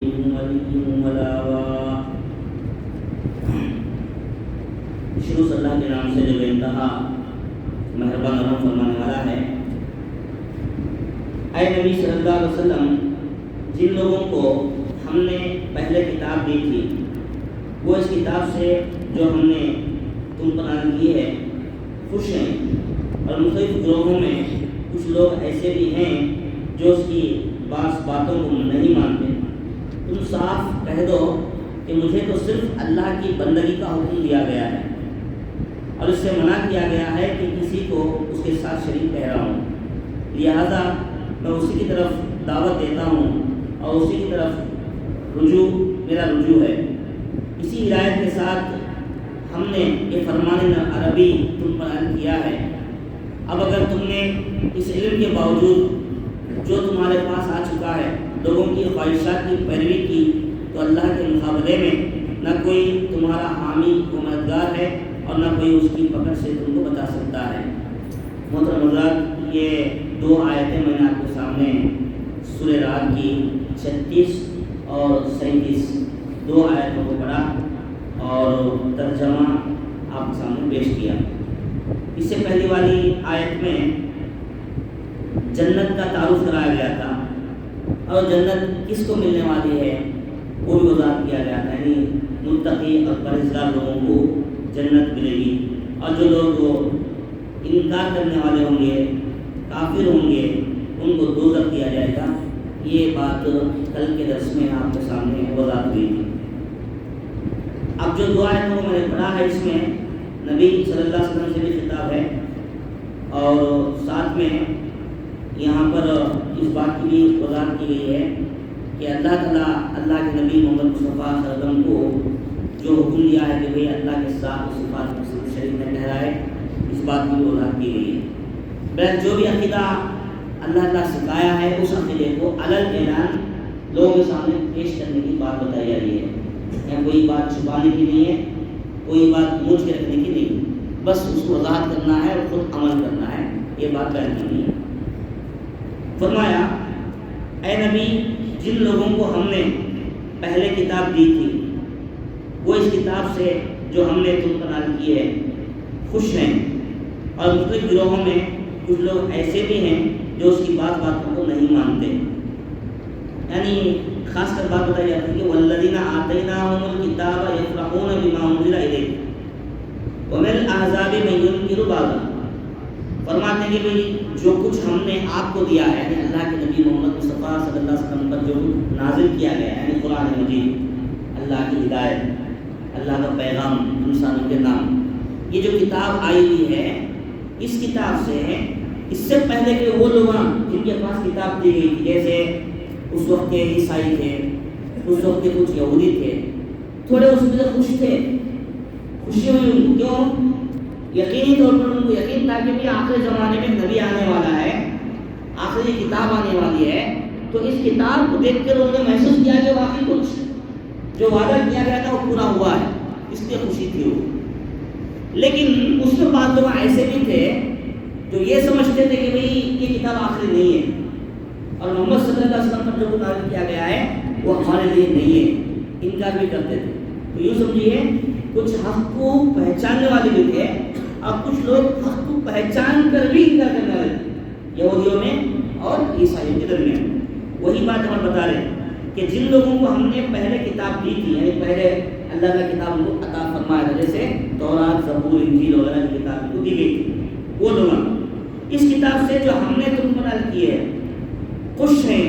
شروع صلی اللہ کے نام سے جو بے انتہا مہربان و رحم فرمانے والا ہے۔ اے نبی صلی اللہ علیہ وسلم، جن لوگوں کو ہم نے پہلے کتاب دی تھی وہ اس کتاب سے جو ہم نے تم پر نازل کی ہے خوش ہیں، اور مختلف گروہوں میں کچھ لوگ ایسے بھی ہیں جو اس کی بعض باتوں کو نہیں مانتے۔ تم صاف کہہ دو کہ مجھے تو صرف اللہ کی بندگی کا حکم دیا گیا ہے، اور اس سے منع کیا گیا ہے کہ کسی کو اس کے ساتھ شریک ٹھہراؤں، لہذا میں اسی کی طرف دعوت دیتا ہوں اور اسی کی طرف میرا رجوع ہے۔ اسی ہدایت کے ساتھ ہم نے یہ فرمان عربی تم پر عرض کیا ہے۔ اب اگر تم نے اس علم کے باوجود جو تمہارے پاس آ چکا ہے لوگوں کی خواہشات کی پیروی کی، تو اللہ کے مقابلے میں نہ کوئی تمہارا حامی و مددگار ہے اور نہ کوئی اس کی پکڑ سے تم کو بچا سکتا ہے۔ محترم حضرات، یہ دو آیتیں میں نے آپ کے سامنے سورہ رعد کی 36 اور 37 دو آیتوں کو پڑھا اور ترجمہ آپ کے سامنے پیش کیا۔ اس سے پہلی والی آیت میں جنت کا تعارف کرایا گیا تھا اور جنت کس کو ملنے والی ہے وہ بھی وضاحت کیا گیا تھا، یعنی متقی اور پرہیزگار لوگوں کو جنت ملے گی، اور جو لوگ انکار کرنے والے ہوں گے، کافر ہوں گے، ان کو دوزخ دیا جائے گا۔ یہ بات کل کے درس میں آپ کے سامنے وضاحت ہوئی تھی۔ اب جو دو آیتوں کو میں نے پڑھا ہے اس میں نبی صلی اللہ علیہ وسلم سے بھی خطاب ہے، اور ساتھ میں یہاں پر اس بات کی بھی وضاحت کی گئی ہے کہ اللہ تعالیٰ اللہ کے نبی محمد مصطفیٰ صلی اللہ علیہ وسلم کو جو حکم دیا ہے کہ بھئی اللہ کے ساتھ اس صفات کو شریک نہ ٹھہرائے، اس بات کی وضاحت کی گئی ہے۔ بہر جو بھی عقیدہ اللہ تعالیٰ سکھایا ہے اس عقیدے کو علل اعلان لوگوں کے سامنے پیش کرنے کی بات بتائی جا رہی ہے، یہاں کوئی بات چھپانے کی نہیں ہے، کوئی بات مجھ کے رکھنے کی نہیں، بس اس کو وضاحت کرنا ہے اور خود عمل کرنا ہے، یہ بات بیان کرنی ہے۔ فرمایا، اے نبی، جن لوگوں کو ہم نے پہلے کتاب دی تھی وہ اس کتاب سے جو ہم نے تم پر نازل کی ہے خوش ہیں، اور مختلف گروہوں میں کچھ لوگ ایسے بھی ہیں جو اس کی باتوں کو نہیں مانتے۔ یعنی خاص کر بات بتائی جاتی ہے کہ والذین آتیناہم الکتاب یفرحون بما انزل الیک ومن الاحزاب من ینکر بعضا۔ فرماتے ہیں کہ بھئی جو کچھ ہم نے آپ کو دیا ہے، یعنی اللہ کے نبی محمد مصطفیٰ صلی اللہ علیہ وسلم پر جو نازل کیا گیا ہے، یعنی قرآن مجید، اللہ کی ہدایت، اللہ کا پیغام انسانوں کے نام، یہ جو کتاب آئی ہوئی ہے اس کتاب سے اس سے پہلے کے وہ لوگ جن کے پاس کتاب دی گئی تھی، جیسے اس وقت کے عیسائی تھے، اس وقت کے کچھ یہودی تھے، تھوڑے اس میں خوش تھے، خوشی ہوئی ان کو، کیوں؟ یقینی طور پر ان کو یقین تھا کہ آخری زمانے میں نبی آنے والا ہے، آخری کتاب آنے والی ہے، تو اس کتاب کو دیکھ کر انہوں نے محسوس کیا کہ واقعی کچھ جو وعدہ کیا گیا تھا وہ پورا ہوا ہے، اس لیے خوشی تھی وہ۔ لیکن اس میں بعض لوگ ایسے بھی تھے جو یہ سمجھتے تھے کہ بھئی یہ کتاب آخری نہیں ہے، اور محمد صلی اللہ علیہ وسلم پر جو نازل کیا گیا ہے وہ ہمارے لیے نہیں ہے، انکار بھی کرتے تھے۔ تو یوں سمجھیے کچھ حق کو پہچاننے والے بھی تھے اور کچھ لوگ حق کو پہچان کر بھی انکار کرنے والے تھے، یہودیوں میں اور عیسائیوں کے درمیان۔ وہی بات ہم بتا رہے ہیں کہ جن لوگوں کو ہم نے پہلے کتاب دی تھی، یعنی پہلے اللہ کا کتاب ان کو عطا فرمایا تھا، جیسے تورات، زبور، انجیل وغیرہ کی کتاب کو دی گئی تھی، وہ لوگ اس کتاب سے جو ہم نے تم کو نازل کی ہے خوش ہیں۔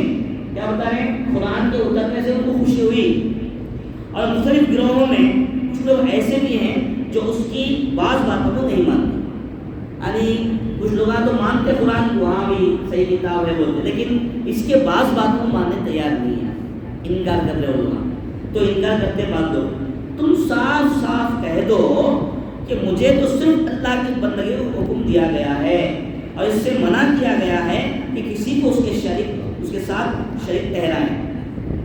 کیا بتا رہے ہیں؟ قرآن کے اترنے سے ان کو خوشی ہوئی، اور مختلف گروہوں میں کچھ لوگ ایسے بھی ہیں جو اس کی بعض باتوں کو نہیں مانتے، یعنی کچھ لوگ تو مانتے قرآن کو، ہاں بھی صحیح کتاب ہے بولتے، لیکن اس کے بعض باتوں کو ماننے تیار نہیں ہیں، انکار کر رہے ہو لوگ، تو انکار کرتے بات دو، تم صاف صاف کہہ دو کہ مجھے تو صرف اللہ کی بندگی کو حکم دیا گیا ہے، اور اس سے منع کیا گیا ہے کہ کسی کو اس کے ساتھ شریک ٹھہرائیں۔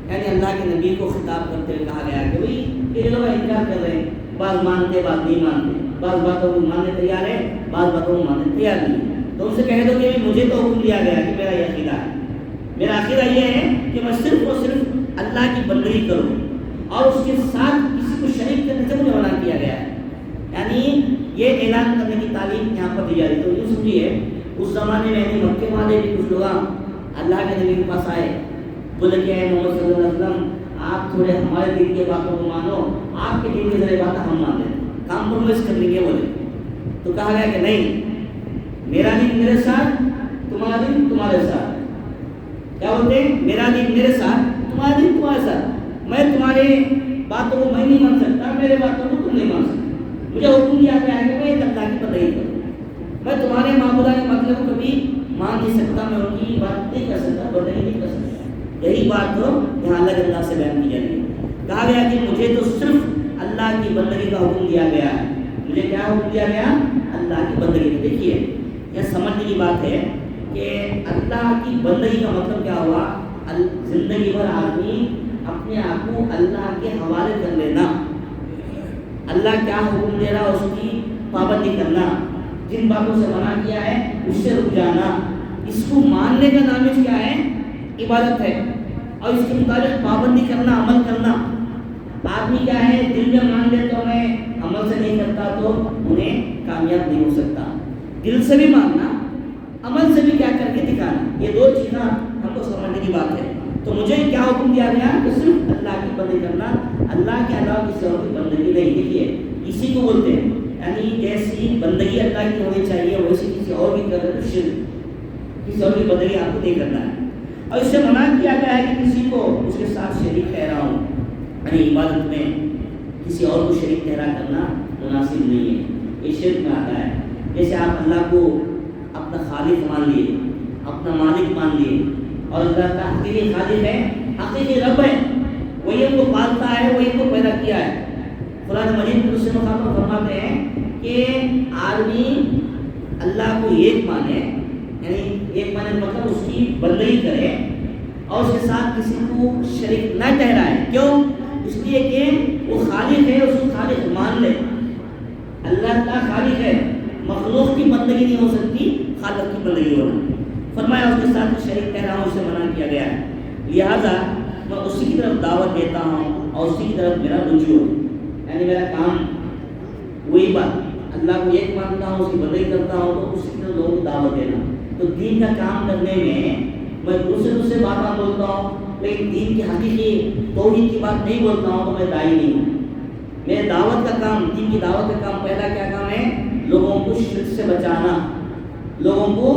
یعنی اللہ کے نبی کو خطاب کرتے ہوئے کہا گیا کہ بھئی یہ لوگ انکار کر رہے ہیں، بعض مانتے بعض نہیں مانتے، بعض باتوں کو ماننے تیار ہے، بعض باتوں کو ماننے تیار نہیں، تو ان سے کہہ دو کہ مجھے تو حکم دیا گیا کہ میرا یہ عقیدہ ہے، میرا عقیدہ یہ ہے کہ میں صرف اور صرف اللہ کی بندگی کرو اور اس کے ساتھ کسی کو شریک کرنے سے مجھے منع کیا گیا ہے. یعنی یہ اعلان کرنے کی تعلیم یہاں پر دی جا رہی. تو یہ سمجھیے اس زمانے میں یعنی مکے والے بھی کچھ لوگ اللہ کے نبی کے پاس آئے, بولے کہ اے محمد صلی اللہ علیہ وسلم آپ تھوڑے ہمارے دین کے باتوں کو مانو, آپ کے دین کی ذرا باتیں ہم مان لیں, کمپرومائز کر لیں گے. بولے تو کہا گیا کہ نہیں, میرا دین میرے ساتھ, تمہارا دین تمہارے ساتھ. کیا بولتے ہیں؟ میرا دین میرے ساتھ, تمہارا دین تمہارے ساتھ. میں تمہارے باتوں کو میں نہیں مان سکتا, میرے باتوں کو تم نہیں مان سکتے. مجھے حکم دیا گیا ہے کہ میں ایک اللہ کی بندگی کروں. میں تمہارے معبودہ کے مطلب کو کبھی مان نہیں سکتا, میں ان کی بات نہیں کر سکتا, بندگی نہیں کر سکتا. یہی بات تو یہاں اللہ سے بیان کی جاتی ہے. کہا گیا کہ مجھے تو صرف اللہ کی بندگی کا حکم دیا گیا ہے. مجھے کیا حکم دیا گیا؟ اللہ کی بندگی کا. دیکھیے یہ سمجھنے کی بات ہے کہ اللہ کی بندگی کا مطلب کیا ہوا؟ زندگی بھر آدمی اپنے آپ کو اللہ کے حوالے کر لینا, اللہ کیا حکم دے رہا اس کی پابندی کرنا, جن باتوں سے منع کیا ہے اس سے رک جانا. اس کو ماننے کا نام کیا ہے؟ عبادت ہے. اور اس کے مطابق پابندی کرنا, عمل کرنا. آدمی کیا ہے, دل میں مان لے تو میں عمل سے نہیں کرتا تو انہیں کامیاب نہیں ہو سکتا. دل سے بھی ماننا, عمل سے بھی کیا کر کے دکھانا, یہ دو چیزیں ہم کو سمجھنے کی بات ہے. تو مجھے کیا حکم دیا گیا کہ صرف اللہ کی بندگی کرنا, اللہ کے علاوہ کسی اور کی بندگی نہیں. دیکھیے اسی کو بولتے ہیں, یعنی جیسی بندگی اللہ کی ہونی چاہیے ویسی کسی اور کی کر رہے تو شرک, کسی اور کی بندگی آپ کو نہیں کرنا ہے. اور اس سے منع کیا گیا ہے کہ کسی کو اس کے ساتھ شریک ٹھہرا ہوں, یعنی عبادت میں کسی اور کو شریک ٹھہرا کرنا مناسب نہیں ہے, یہ شرک میں آتا ہے. جیسے آپ اللہ کو اپنا خالق مان لیے, اپنا مالک مان لیے, اور اللہ کا حقیقی خالق ہے, حقیقی رب ہے, وہی ہم کو پالتا ہے, وہی ہم کو پیدا کیا ہے. قرآن مجید میں اس سے مخاطب فرماتے ہیں کہ آدمی اللہ کو ایک مانے, یعنی ایک مانے مطلب اس کی بندگی کرے اور اس کے ساتھ کسی کو شریک نہ ٹھہرائے. کیوں؟ اس لیے کہ وہ خالق ہے, اس کو خالق مان لے. اللہ کا خالق ہے, مخلوق کی بندگی نہیں ہو سکتی, خالق کی بندگی ہونا. فرمایا اس کے ساتھ شریک ٹھہراؤں, اسے منع کیا گیا ہے. لہذا میں اسی کی طرف دعوت دیتا ہوں اور اسی کی طرف میرا رجوع ہے. یعنی میرا کام وہی بات, اللہ کو ایک مانتا ہوں, اس کی بندگی کرتا ہوں, تو اسی کی طرف لوگوں کو دعوت دینا. تو دین کا کام کرنے میں دوسرے باتیں بولتا ہوں, لیکن دین کی حقیقی توحید کی بات نہیں بولتا ہوں تو میں داعی نہیں ہوں. میرے دعوت کا کام, دین کی دعوت کا کام, پہلا کیا کام ہے؟ لوگوں کو شرک سے بچانا, لوگوں کو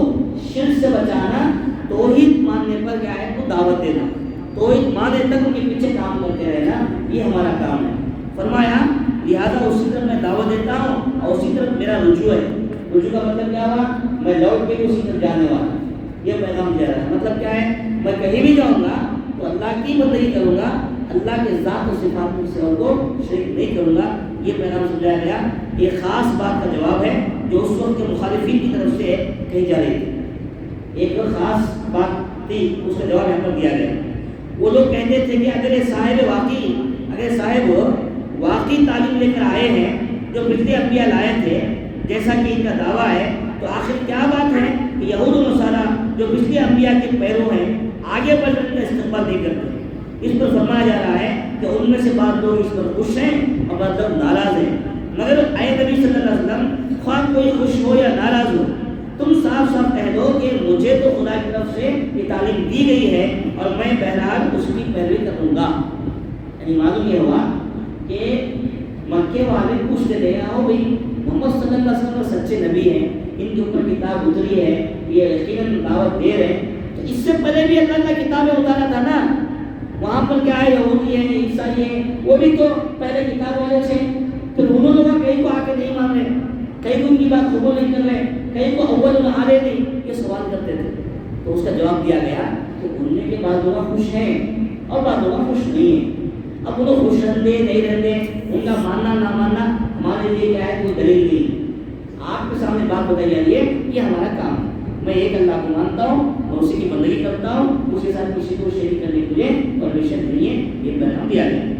شرک سے بچانا. توحید ماننے پر کیا ہے تو دعوت دینا, توحید ماننے تک ان کے پیچھے کام کرتے رہنا, یہ ہمارا کام ہے. فرمایا لہذا اسی طرح میں دعوت دیتا ہوں اور اسی طرح میرا رجوع ہے. رجوع کا مطلب کیا ہوا؟ میں لوٹ کے اسی طرف جانے والا. یہ پیغام دیا رہا ہے. مطلب کیا ہے؟ میں کہیں بھی جاؤں گا تو اللہ کی بندگی کروں گا, اللہ کے ذات و صفات سے اور کو شریک نہیں کروں گا. یہ پیغام سمجھایا گیا. یہ خاص بات کا جواب ہے جو اس وقت کے مخالفین کی طرف سے کہی جا رہی تھی. ایک خاص بات تھی, اس کا جواب یہاں پر دیا گیا. وہ لوگ کہتے تھے کہ اگر صاحب واقعی تعلیم لے کر آئے ہیں جو پچھلے انبیاء لائے تھے جیسا کہ ان کا دعویٰ ہے, تو آخر کیا بات ہے کہ یہود و نصارہ جو پچھلے انبیاء کے پیرو ہیں آگے بڑھ کر کا استقبال نہیں کرتے. اس پر فرمایا جا رہا ہے کہ ان میں سے بعض لوگ اس پر خوش ہیں اور بعض لوگ ناراض ہیں. مگر اے نبی صلی اللہ علیہ وسلم, خواہ کوئی خوش ہو یا ناراض ہو, تم صاف صاف کہہ دو کہ مجھے تو خدا کی طرف سے یہ تعلیم دی گئی ہے اور میں بہرحال اس کی پیروی کروں گا. یعنی معلوم یہ ہوا کہ مکے والے پوچھتے رہے, آؤ بھائی محمد صلی اللہ علیہ وسلم سچے نبی ہیں, ان کے اوپر کتاب اتری ہے, یہ یقیناً دعوت دے رہے ہیں, تو اس سے پہلے بھی اللہ کا کتابیں اتارا تھا نا. وہاں پر کیا ہے, یہودی ہیں, عیسائی ہیں, وہ بھی تو پہلے کتاب والے تھے. پھر انہوں لوگ کہیں کو آ کے نہیں مان رہے, کہیں کو ان کی بات قبول نہیں کر رہے, کہیں کو اول نہ آ رہے نہیں, یہ سوال کرتے تھے. تو اس کا جواب دیا گیا کہ انہیں کے بعد لوگ خوش ہیں اور بعض لوگ خوش نہیں ہیں. اب وہ لوگ خوش رہتے نہیں رہتے, ان کا ماننا نہ ماننا ہمارے لیے کیا ہے, کوئی دلیل نہیں. آپ کے سامنے بات بتائی جا رہی ہے, یہ ہمارا کام ہے. میں ایک اللہ کو مانتا ہوں, میں اسی کی بندگی کرتا ہوں, اس کے ساتھ کسی کو شریک کرنے کے لیے پرمیشن نہیں ہے. یہ پیغام دیا گیا.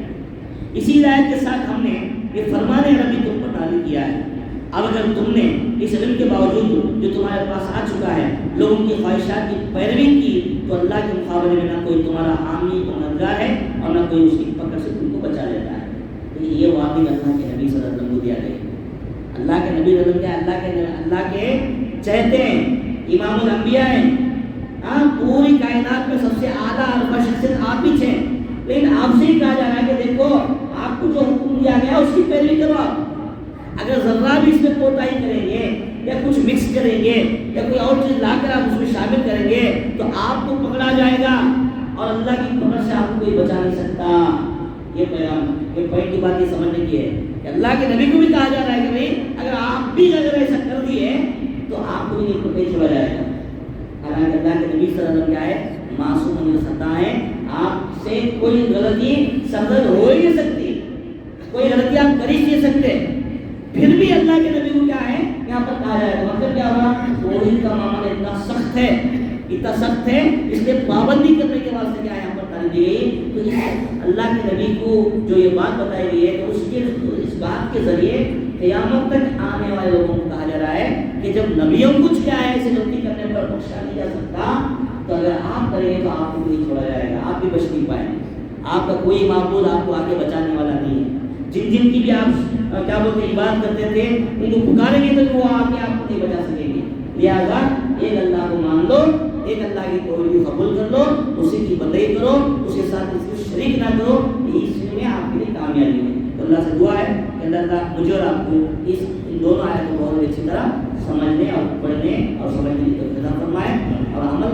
اسی ہدایت کے ساتھ ہم نے یہ فرمان ربی تم پر نازل کیا ہے. اب اگر تم نے اس علم کے باوجود جو تمہارے پاس آ چکا ہے لوگوں کی خواہشات کی پیروی کی تو اللہ کے مقابلے میں نہ کوئی تمہارا حامی و مددگار ہے اور نہ کوئی اس کی پکڑ سے تم کو بچا لیتا ہے. یہ واقعی اللہ کے نبی صلی اللہ علیہ وسلم کو دیا گیا. اللہ کے نبی صلی اللہ علیہ وسلم اللہ کے چہتے ہیں, امام الانبیاء ہیں, پوری کائنات میں سب سے اعلیٰ اور شخصیت آپ ہی ہیں, لیکن آپ سے ہی کہا جا رہا ہے کہ دیکھو آپ کو جو حکم دیا گیا اس کی پیروی کرو. اگر ذرہ بھی اس میں کوتاہی کریں گے یا کچھ مکس کریں گے یا کوئی اور چیز لا کر آپ اس میں شامل کریں گے تو آپ کو پکڑا جائے گا اور اللہ کی پکڑ سے آپ کو کوئی بچا نہیں سکتا. یہ پیغام یہ پوائنٹ کی بات یہ سمجھنے کی ہے کہ اللہ کے نبی کو بھی کہا جا رہا ہے کہ بھائی اگر آپ بھی اگر ایسا کر دیے تو آپ کو بھی نہیں پکڑ چھوڑا جائے گا. حالانکہ اللہ کے نبی صلی اللہ علیہ وسلم کیا ہے, معصوم من الخطا ہے. آپ سے کوئی غلطی صدر ہو ہی نہیں سکتی, کوئی غلطی آپ کر ہی نہیں سکتے. پھر بھی اللہ کے نبی کو کیا ہے یہاں پر کہا جائے گا. مطلب کیا ہوا, وہی کا معاملہ اتنا سخت ہے اس لیے پابندی کرنے کے واسطے کیا یہاں پر تعلیم دی گئی. تو اللہ کے نبی کو جو یہ بات بتائی گئی ہے تو اس بات کے ذریعے قیامت تک آنے والے لوگوں کو کہا جا رہا ہے کہ جب نبیوں کچھ کیا ہے ایسے غلطی کرنے پر بخشا نہیں جا سکتا, تو اگر آپ کریں گے تو آپ کو نہیں چھوڑا جائے گا, آپ بھی بچ نہیں پائیں گے. آپ کا کوئی معبود آپ کو آگے بچانے والا نہیں ہے. جن کی بھی آپ کیا بولتے ہیں عبادت کرتے تھے ان کو پکاریں گے تو وہ آگے آپ کو نہیں بچا سکیں گے. لہٰذا ایک اللہ کو مان لو, ایک اللہ کی توحید کو قبول کر لو, اسی کی بندگی کرو, اس کے ساتھ اس کو شریک نہ کرو. اس میں آپ کے لیے کامیابی ہے. تو اللہ سے دعا ہے کہ اللہ تعالیٰ مجھے اور آپ کو ان دونوں آیتوں کو بہت اچھی طرح سمجھنے اور پڑھنے اور سمجھنے کی توفیق عطا فرمائے اور عمل